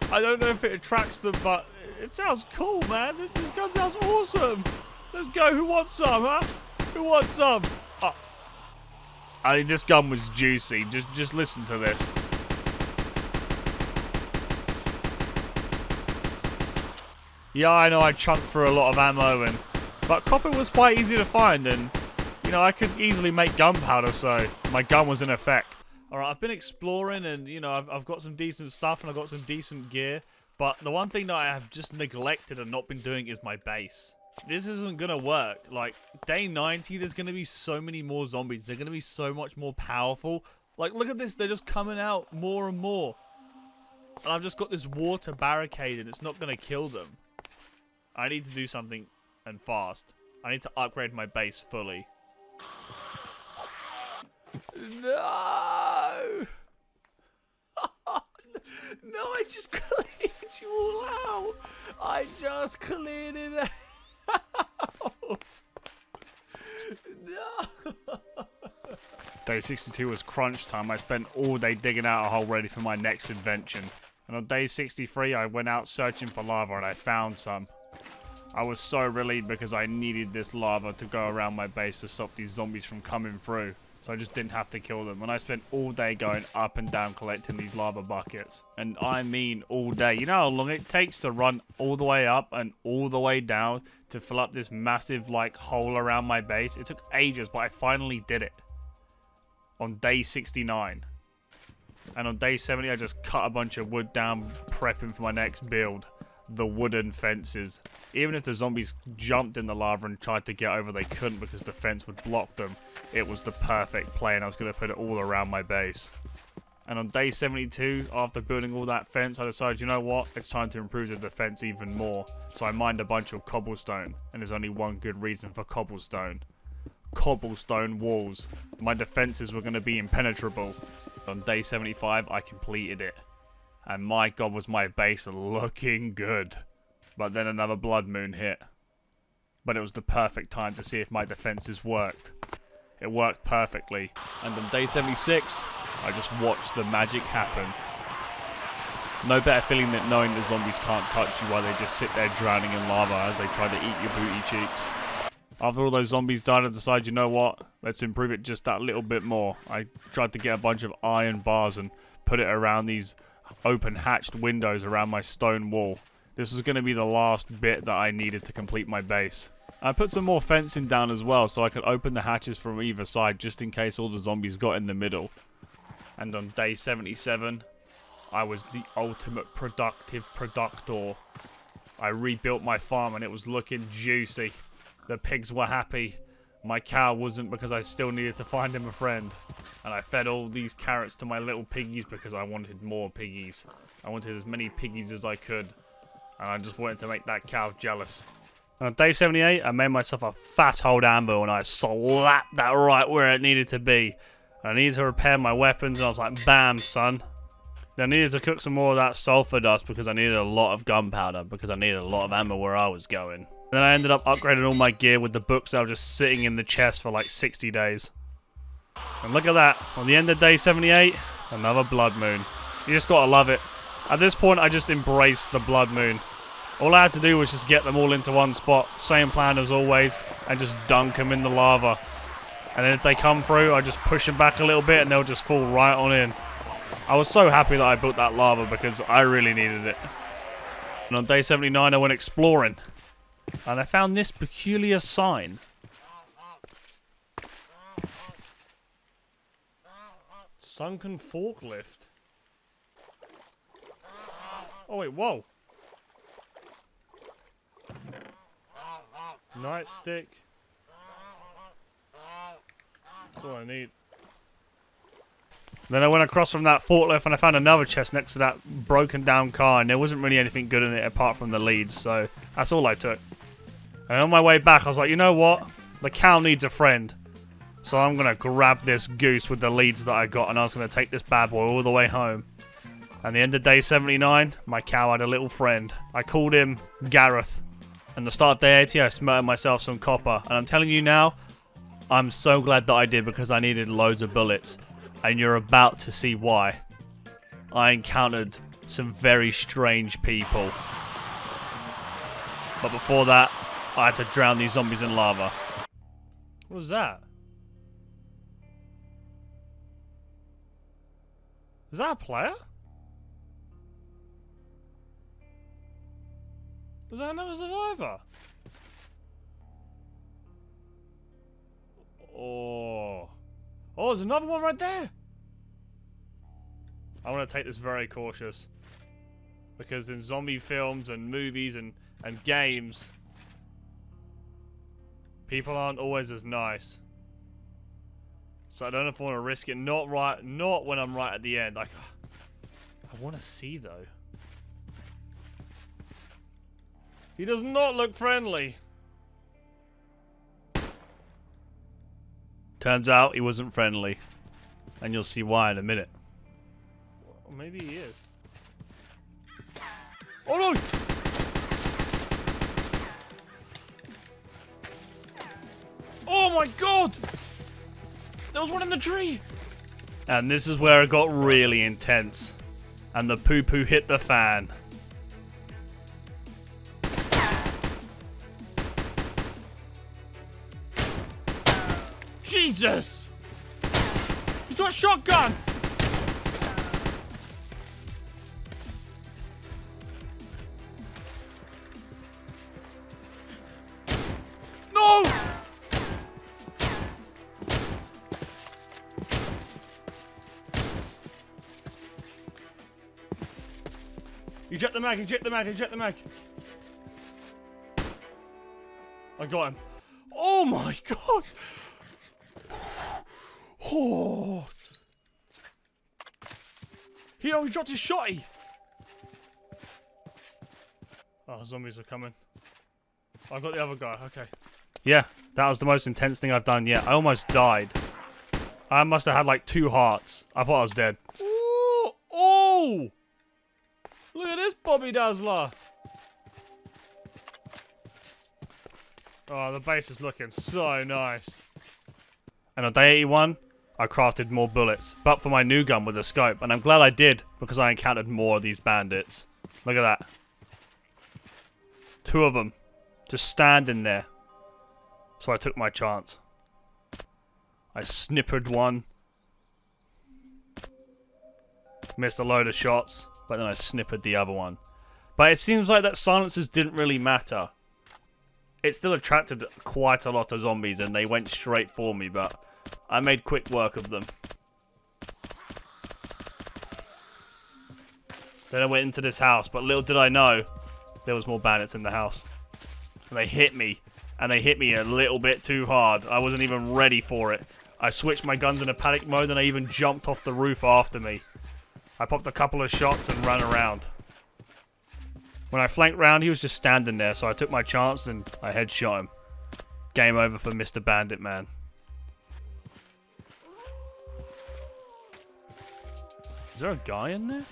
I don't know if it attracts them, but it sounds cool, man. This gun sounds awesome. Let's go. Who wants some, huh? Who wants some? Oh. I mean, this gun was juicy. Just listen to this. Yeah, I know I chunked through a lot of ammo, but copper was quite easy to find, and you know, I could easily make gunpowder, so my gun was in effect. Alright, I've been exploring, and you know, I've got some decent stuff and I've got some decent gear, but the one thing that I have just neglected and not been doing is my base. This isn't gonna work. Like, day 90, there's gonna be so many more zombies. They're gonna be so much more powerful. Like, look at this, they're just coming out more and more. And I've just got this water barricade, and it's not gonna kill them. I need to do something, and fast. I need to upgrade my base fully. No! No, I just cleared you all out. I just cleared it out. No. Day 62 was crunch time. I spent all day digging out a hole ready for my next invention. And on day 63, I went out searching for lava, and I found some. I was so relieved because I needed this lava to go around my base to stop these zombies from coming through. So I just didn't have to kill them. And I spent all day going up and down collecting these lava buckets. And I mean all day. You know how long it takes to run all the way up and all the way down to fill up this massive like hole around my base? It took ages, but I finally did it. On day 69. And on day 70 I just cut a bunch of wood down, prepping for my next build. The wooden fences. Even if the zombies jumped in the lava and tried to get over, they couldn't because the fence would block them. It was the perfect play, and I was going to put it all around my base. And on day 72, after building all that fence, I decided, you know what, it's time to improve the defense even more. So I mined a bunch of cobblestone, and there's only one good reason for cobblestone. Cobblestone walls. My defenses were going to be impenetrable. On day 75, I completed it. And my god, was my base looking good. But then another blood moon hit. But it was the perfect time to see if my defenses worked. It worked perfectly. And on day 76, I just watched the magic happen. No better feeling than knowing the zombies can't touch you while they just sit there drowning in lava as they try to eat your booty cheeks. After all those zombies died, I decided, you know what? Let's improve it just that little bit more. I tried to get a bunch of iron bars and put it around these open hatched windows around my stone wall. This was going to be the last bit that I needed to complete my base. I put some more fencing down as well so I could open the hatches from either side just in case all the zombies got in the middle. And on day 77, I was the ultimate productive productor. I rebuilt my farm and it was looking juicy. The pigs were happy. My cow wasn't because I still needed to find him a friend. And I fed all these carrots to my little piggies because I wanted more piggies. I wanted as many piggies as I could. And I just wanted to make that cow jealous. On day 78, I made myself a fat old anvil and I slapped that right where it needed to be. I needed to repair my weapons and I was like, bam, son. Then I needed to cook some more of that sulfur dust because I needed a lot of gunpowder because I needed a lot of ammo where I was going. Then I ended up upgrading all my gear with the books that were just sitting in the chest for like 60 days. And look at that. On the end of day 78, another blood moon. You just gotta love it. At this point, I just embraced the blood moon. All I had to do was just get them all into one spot. Same plan as always. And just dunk them in the lava. And then if they come through, I just push them back a little bit and they'll just fall right on in. I was so happy that I built that lava because I really needed it. And on day 79, I went exploring. And I found this peculiar sign. Sunken forklift. Oh wait, whoa. Nightstick. That's all I need. Then I went across from that forklift and I found another chest next to that broken down car and there wasn't really anything good in it apart from the leads, so that's all I took. And on my way back I was like, you know what? The cow needs a friend. So I'm going to grab this goose with the leads that I got and I was going to take this bad boy all the way home. And the end of day 79, my cow had a little friend. I called him Gareth. And the start of day 80, I smelted myself some copper. And I'm telling you now, I'm so glad that I did because I needed loads of bullets. And you're about to see why. I encountered some very strange people. But before that, I had to drown these zombies in lava. What was that? Is that a player? Was that another survivor? Oh. Oh, there's another one right there. I want to take this very cautious. Because in zombie films and movies and games, people aren't always as nice. So I don't know if I want to risk it. Not when I'm right at the end. Like, I want to see though. He does not look friendly. Turns out he wasn't friendly. And you'll see why in a minute. Well, maybe he is. Oh no! Oh my god! There was one in the tree! And this is where it got really intense. And the poo-poo hit the fan. Jesus! He's got a shotgun! No! Eject the mag, eject the mag, eject the mag. I got him. Oh my god! Oh! He dropped his shotty! Oh, zombies are coming. I got the other guy, okay. Yeah, that was the most intense thing I've done yet. I almost died. I must have had like 2 hearts. I thought I was dead. Ooh, oh! Look at this Bobby Dazzler! Oh, the base is looking so nice. And on day 81, I crafted more bullets, but for my new gun with a scope. And I'm glad I did, because I encountered more of these bandits. Look at that. 2 of them. Just standing there. So I took my chance. I snippered one. Missed a load of shots, but then I snippered the other one. But it seems like that silencers didn't really matter. It still attracted quite a lot of zombies and they went straight for me, but I made quick work of them. Then I went into this house, but little did I know, there was more bandits in the house. And they hit me, and they hit me a little bit too hard. I wasn't even ready for it. I switched my guns into panic mode and I even jumped off the roof after me. I popped a couple of shots and ran around. When I flanked round, he was just standing there, so I took my chance and I headshot him. Game over for Mr. Bandit Man. Is there a guy in there?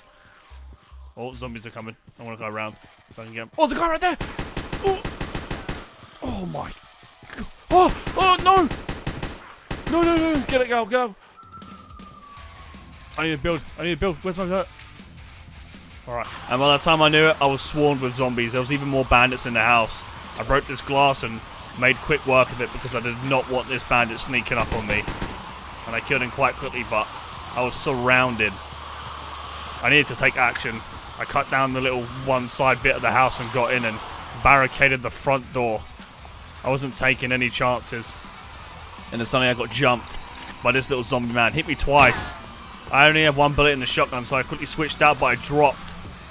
Oh, zombies are coming. I want to go around. If I can get him. Oh, there's a guy right there! Oh, oh my god. Oh, oh no! No, no, no, get it, go, go. I need to build. I need to build. Where's my hurt? Alright. And by the time I knew it, I was swarmed with zombies. There was even more bandits in the house. I broke this glass and made quick work of it because I did not want this bandit sneaking up on me. And I killed him quite quickly, but I was surrounded. I needed to take action. I cut down the little one side bit of the house and got in and barricaded the front door. I wasn't taking any chances. And then suddenly I got jumped by this little zombie man. Hit me twice. I only had 1 bullet in the shotgun, so I quickly switched out, but I dropped.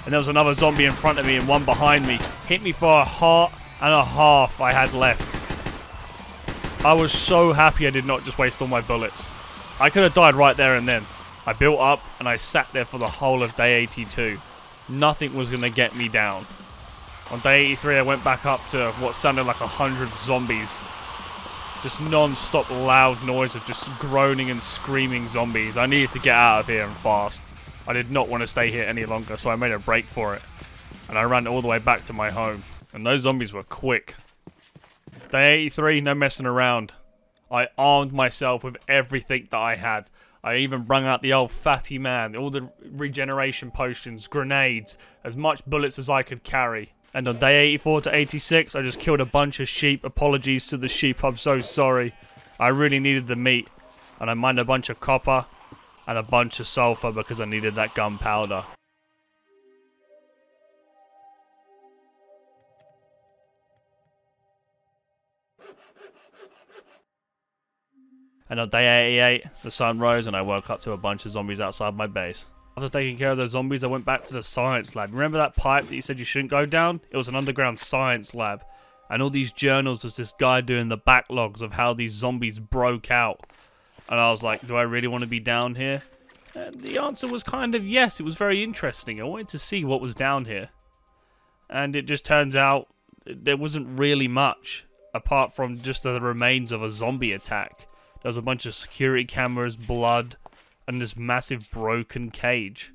And there was another zombie in front of me and one behind me. Hit me for a heart and a half I had left. I was so happy I did not just waste all my bullets. I could have died right there and then. I built up and I sat there for the whole of day 82. Nothing was going to get me down. On day 83 I went back up to what sounded like 100 zombies. Just non-stop loud noise of just groaning and screaming zombies. I needed to get out of here and fast. I did not want to stay here any longer, so I made a break for it. And I ran all the way back to my home. And those zombies were quick. Day 83, no messing around. I armed myself with everything that I had. I even brung out the old fatty man, all the regeneration potions, grenades, as much bullets as I could carry. And on day 84 to 86, I just killed a bunch of sheep. Apologies to the sheep, I'm so sorry. I really needed the meat. And I mined a bunch of copper and a bunch of sulfur because I needed that gunpowder. And on day 88, the sun rose and I woke up to a bunch of zombies outside my base. After taking care of the zombies, I went back to the science lab. Remember that pipe that you said you shouldn't go down? It was an underground science lab. And all these journals was this guy doing the backlogs of how these zombies broke out. And I was like, do I really want to be down here? And the answer was kind of yes. It was very interesting. I wanted to see what was down here. And it just turns out there wasn't really much apart from just the remains of a zombie attack. There was a bunch of security cameras, blood, and this massive broken cage.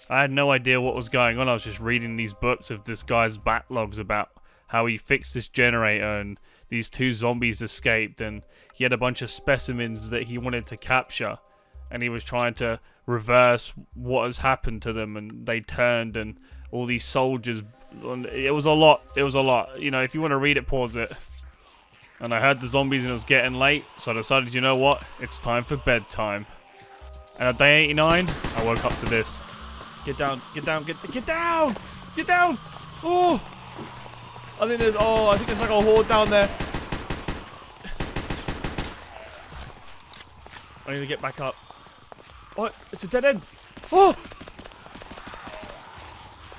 I had no idea what was going on. I was just reading these books of this guy's backlogs about how he fixed this generator and these 2 zombies escaped and he had a bunch of specimens that he wanted to capture and he was trying to reverse what has happened to them and they turned and all these soldiers. It was a lot. It was a lot. You know, if you want to read it, pause it. And I heard the zombies and it was getting late, so I decided, you know what? It's time for bedtime. And at day 89, I woke up to this. Get down, get down, get down! Get down! Oh! I think there's like a horde down there. I need to get back up. Oh, it's a dead end. Oh!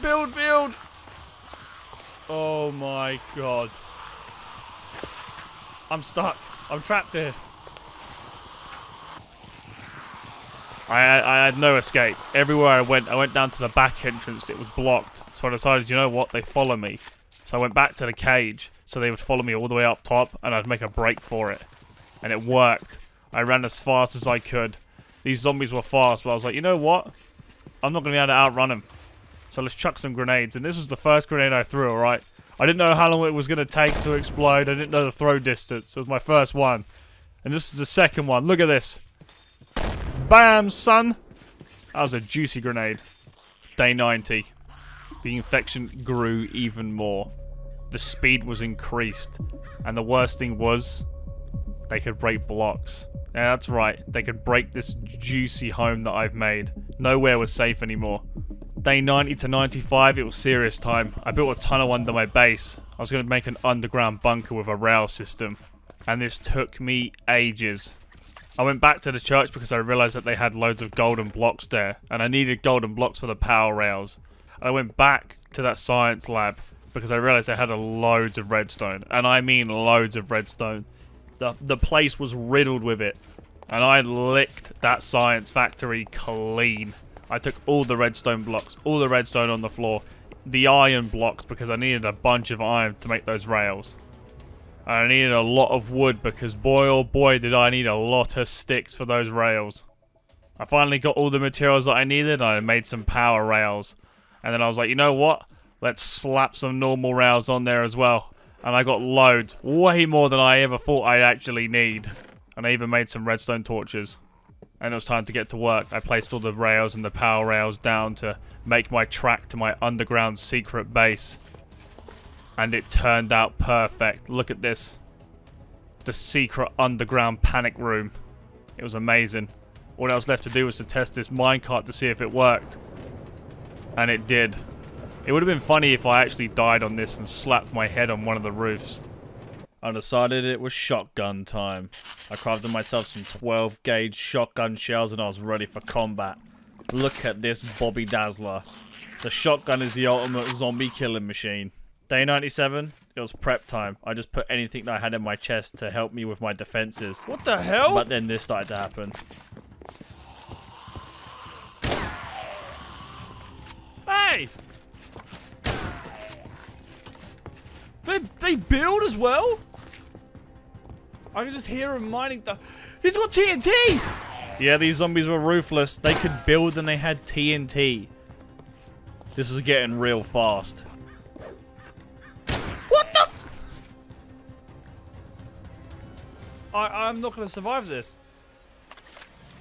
Build, build! Oh my god. I'm stuck. I'm trapped there. I had no escape. Everywhere I went down to the back entrance. It was blocked. So I decided, you know what? They follow me. So I went back to the cage. So they would follow me all the way up top. And I'd make a break for it. And it worked. I ran as fast as I could. These zombies were fast. But I was like, you know what? I'm not going to be able to outrun them. So let's chuck some grenades. And this was the first grenade I threw, alright? I didn't know how long it was going to take to explode. I didn't know the throw distance. It was my first one. And this is the second one. Look at this. Bam, son. That was a juicy grenade. Day 90. The infection grew even more. The speed was increased. And the worst thing was, they could break blocks. Yeah, that's right. They could break this juicy home that I've made. Nowhere was safe anymore. Day 90 to 95, it was serious time. I built a tunnel under my base. I was going to make an underground bunker with a rail system. And this took me ages. I went back to the church because I realized that they had loads of golden blocks there. And I needed golden blocks for the power rails. I went back to that science lab because I realized they had loads of redstone. And I mean loads of redstone. The place was riddled with it. And I licked that science factory clean. I took all the redstone blocks, all the redstone on the floor, the iron blocks because I needed a bunch of iron to make those rails. And I needed a lot of wood because boy oh boy did I need a lot of sticks for those rails. I finally got all the materials that I needed and I made some power rails. And then I was like, you know what? Let's slap some normal rails on there as well. And I got loads, way more than I ever thought I'd actually need. And I even made some redstone torches. And it was time to get to work. I placed all the rails and the power rails down to make my track to my underground secret base. And it turned out perfect. Look at this. The secret underground panic room. It was amazing. All that was left to do was to test this minecart to see if it worked. And it did. It would have been funny if I actually died on this and slapped my head on one of the roofs. I decided it was shotgun time. I crafted myself some 12 gauge shotgun shells and I was ready for combat. Look at this Bobby Dazzler. The shotgun is the ultimate zombie killing machine. Day 97, it was prep time. I just put anything that I had in my chest to help me with my defenses. What the hell? But then this started to happen. Hey! They build as well? I can just hear him mining the... He's got TNT! Yeah, these zombies were ruthless. They could build and they had TNT. This was getting real fast. What the f... I'm not going to survive this.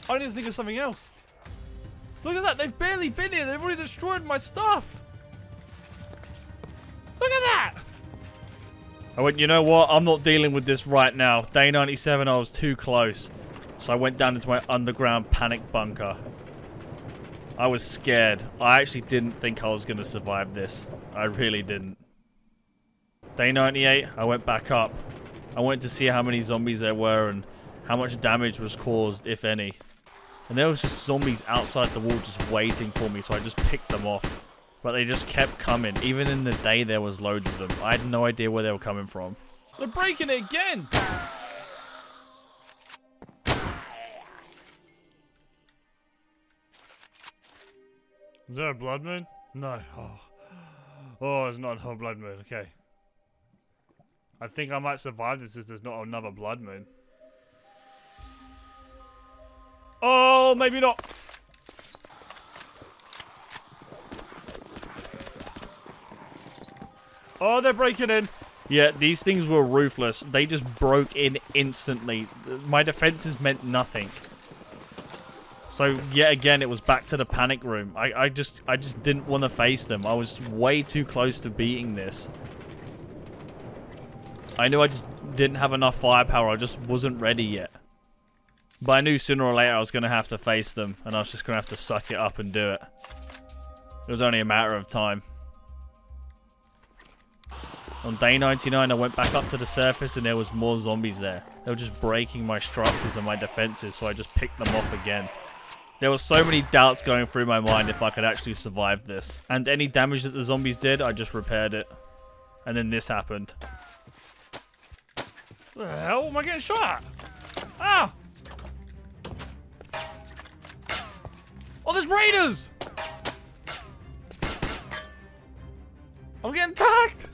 I need to think of something else. Look at that, they've barely been here. They've already destroyed my stuff. Look at that! I went, you know what? I'm not dealing with this right now. Day 97, I was too close. So I went down into my underground panic bunker. I was scared. I actually didn't think I was going to survive this. I really didn't. Day 98, I went back up. I went to see how many zombies there were and how much damage was caused, if any. And there was just zombies outside the wall just waiting for me, so I just picked them off. But they just kept coming. Even in the day, there was loads of them. I had no idea where they were coming from. They're breaking it again! Is there a blood moon? No. Oh, it's not a blood moon. Okay. I think I might survive this if there's not another blood moon. Oh, maybe not. Oh, they're breaking in. Yeah, these things were ruthless. They just broke in instantly. My defenses meant nothing. So, yet again, it was back to the panic room. I just didn't want to face them. I was way too close to beating this. I knew I just didn't have enough firepower. I just wasn't ready yet. But I knew sooner or later I was going to have to face them, and I was just going to have to suck it up and do it. It was only a matter of time. On day 99, I went back up to the surface and there was more zombies there. They were just breaking my structures and my defenses, so I just picked them off again. There were so many doubts going through my mind if I could actually survive this. And any damage that the zombies did, I just repaired it. And then this happened. What the hell am I getting shot at? Ah! Oh, there's raiders! I'm getting tagged!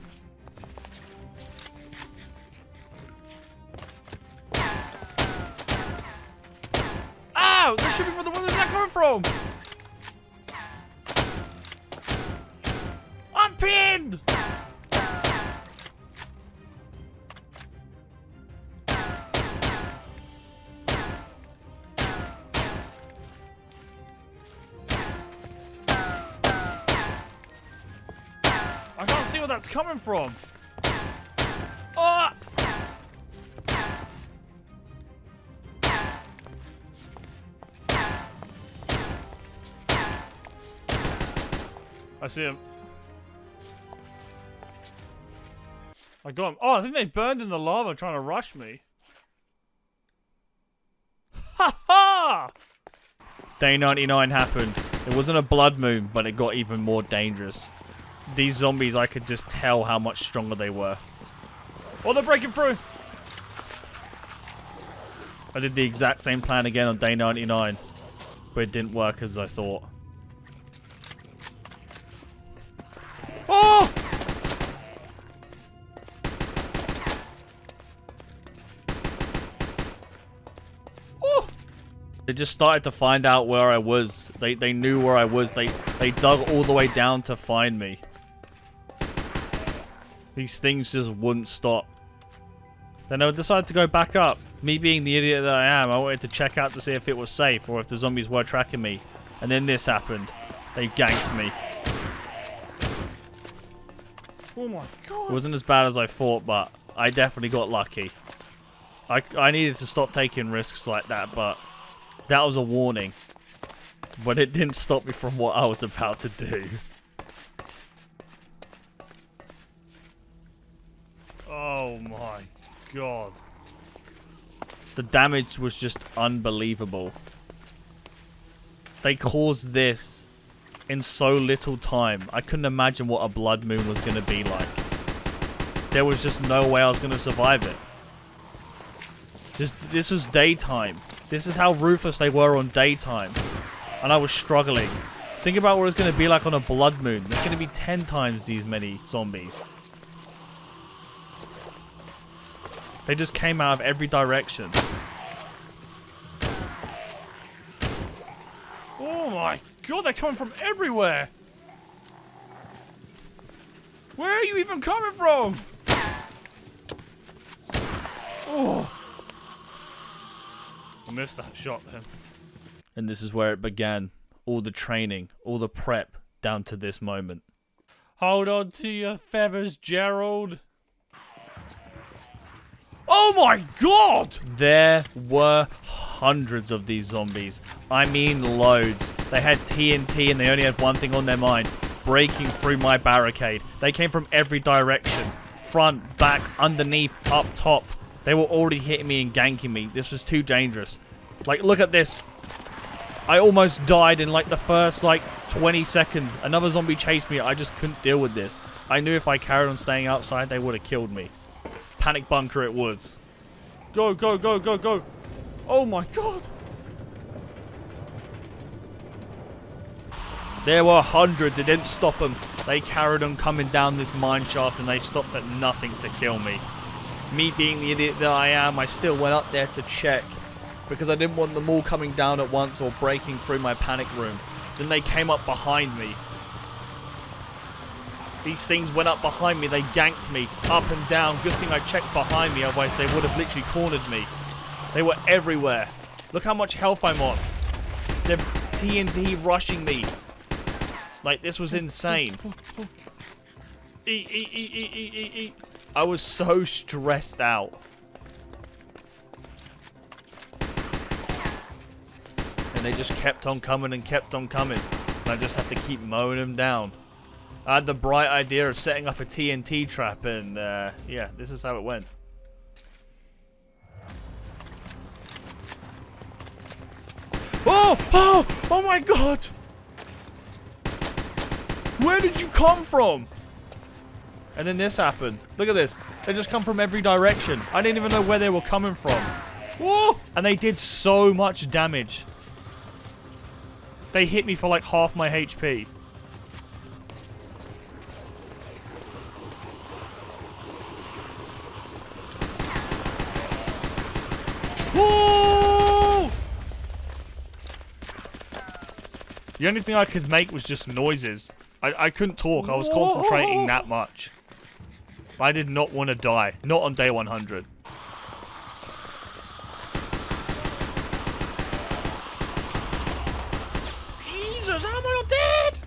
Ow! They're shooting from the where is that coming from? I'm pinned! I can't see where that's coming from. Oh! I see him. I got him. Oh, I think they burned in the lava trying to rush me. Ha ha! Day 99 happened. It wasn't a blood moon, but it got even more dangerous. These zombies, I could just tell how much stronger they were. Oh, they're breaking through! I did the exact same plan again on day 99, but it didn't work as I thought. Oh! Oh! They just started to find out where I was. They knew where I was. They dug all the way down to find me. These things just wouldn't stop. Then I decided to go back up. Me being the idiot that I am, I wanted to check out to see if it was safe or if the zombies were tracking me. And then this happened. They ganked me. Oh my god. It wasn't as bad as I thought, but I definitely got lucky. I needed to stop taking risks like that, but that was a warning. But it didn't stop me from what I was about to do. Oh my god. The damage was just unbelievable. They caused this in so little time. I couldn't imagine what a blood moon was going to be like. There was just no way I was going to survive it. This was daytime. This is how ruthless they were on daytime. And I was struggling. Think about what it's going to be like on a blood moon. There's going to be 10 times these many zombies. They just came out of every direction. Oh my god, they're coming from everywhere. Where are you even coming from? Oh. I missed that shot then. And this is where it began. All the training, all the prep, down to this moment. Hold on to your feathers, Gerald. Oh my god! There were hundreds of these zombies. I mean loads. They had TNT and they only had one thing on their mind. Breaking through my barricade. They came from every direction. Front, back, underneath, up top. They were already hitting me and ganking me. This was too dangerous. Like, look at this. I almost died in like the first like 20 seconds. Another zombie chased me. I just couldn't deal with this. I knew if I carried on staying outside, they would have killed me. Panic bunker it was. Go, go, go, go, go. Oh my god. There were hundreds. It didn't stop them. They carried on coming down this mine shaft and they stopped at nothing to kill me. Me being the idiot that I am, I still went up there to check because I didn't want them all coming down at once or breaking through my panic room. Then they came up behind me. These things went up behind me. They ganked me up and down. Good thing I checked behind me, otherwise they would have literally cornered me. They were everywhere. Look how much health I'm on. They're TNT rushing me. Like, this was insane. Eat, eat, eat, eat, eat, eat, eat. I was so stressed out. And they just kept on coming and kept on coming. And I just had to keep mowing them down. I had the bright idea of setting up a TNT trap, and yeah, this is how it went. Oh! Oh! Oh my god! Where did you come from? And then this happened. Look at this. They just come from every direction. I didn't even know where they were coming from. Whoa! And they did so much damage. They hit me for like half my HP. Whoa! The only thing I could make was just noises. I couldn't talk. I was concentrating that much. I did not want to die. Not on day 100. Jesus, how am I not dead?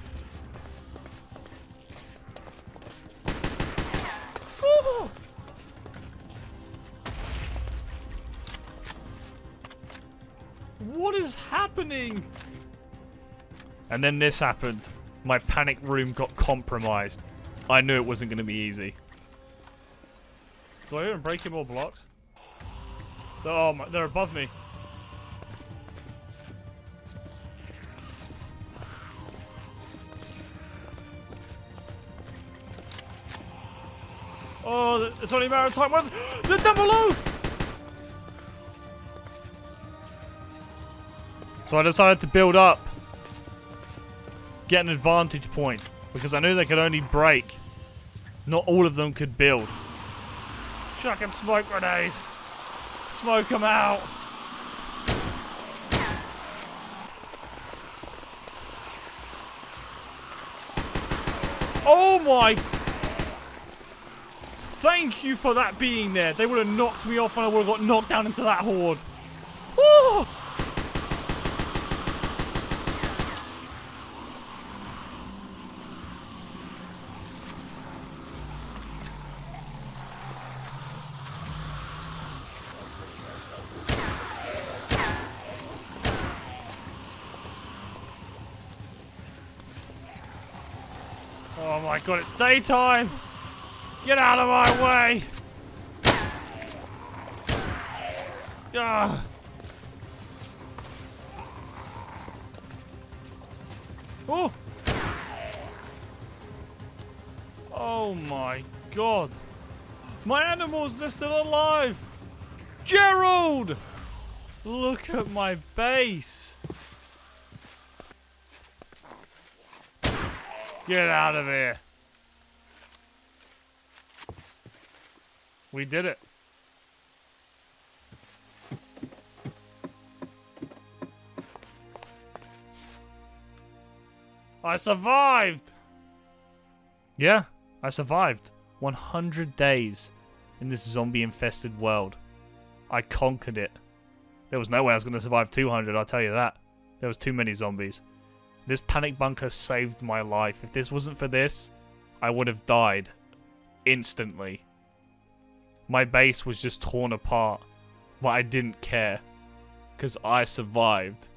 Oh. What is happening? And then this happened. My panic room got compromised. I knew it wasn't going to be easy. Do I even break more blocks? Oh my, they're above me. Oh, it's only a matter of time. They're down below! So I decided to build up. Get an advantage point. Because I knew they could only break. Not all of them could build. Chuck and smoke grenade. Smoke them out. Oh my. Thank you for that being there. They would have knocked me off and I would have got knocked down into that horde. Woo! Oh my god, it's daytime! Get out of my way! Ah. Oh! Oh my god! My animals, they're still alive! Gerald! Look at my base! Get out of here. We did it. I survived! Yeah, I survived. 100 days in this zombie-infested world. I conquered it. There was no way I was going to survive 200, I'll tell you that. There was too many zombies. This panic bunker saved my life. If this wasn't for this, I would have died instantly. My base was just torn apart, but I didn't care because I survived.